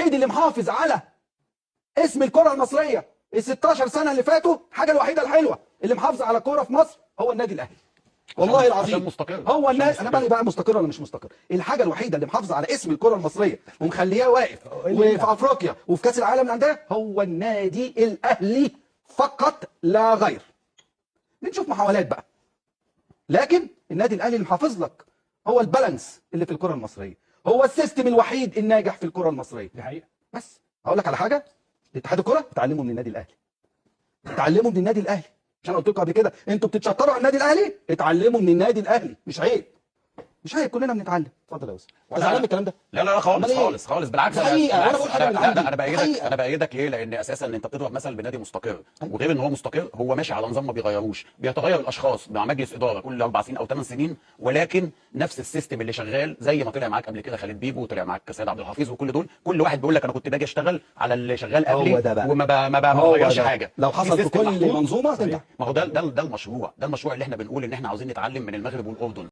الوحيد اللي محافظ على اسم الكره المصريه ال 16 سنه اللي فاتوا. الحاجه الوحيده الحلوه اللي محافظه على الكوره في مصر هو النادي الاهلي. والله العظيم عشان مستقر. هو الناس. انا مالي بقى مستقر ولا مش مستقر؟ الحاجه الوحيده اللي محافظه على اسم الكره المصريه ومخلياه واقف وفي افريقيا وفي كاس العالم للانديه هو النادي الاهلي فقط لا غير. بنشوف محاولات بقى، لكن النادي الاهلي اللي محافظ لك هو البالانس اللي في الكره المصريه، هو السيستم الوحيد الناجح في الكره المصريه. دي حقيقه. بس هقول لك على حاجه، اتحاد الكره اتعلموا من النادي الاهلي، اتعلموا من النادي الاهلي. مش انا قلت لكم قبل كده انتوا بتتشطروا على النادي الاهلي؟ اتعلموا من النادي الاهلي. مش عيب، مش عيب، كلنا بنتعلم. اتفضل يا يوسف. زعلان من الكلام ده؟ لا خالص بالعكس. حقيقة، بالعكس. وانا بقول حاجه من عندي. انا بايدك ليه؟ لان اساسا انت بتضرب مثل بنادي مستقر، وغير ان هو مستقر هو ماشي على نظام ما بيغيروش، بيتغير الاشخاص مع مجلس اداره كل 4 سنين او 8 سنين، ولكن نفس السيستم اللي شغال زي ما طلع معاك قبل كده خالد بيبو وطلع معاك سيد عبد الحفيظ وكل دول، كل واحد بيقول لك انا كنت باجي اشتغل على اللي شغال قبلي وما بغيرش حاجه. لو حصل في كل منظومه تنجح. ما هو ده المشروع اللي احنا بنقول ان احنا عاوزين نتعلم من المغرب والاردن.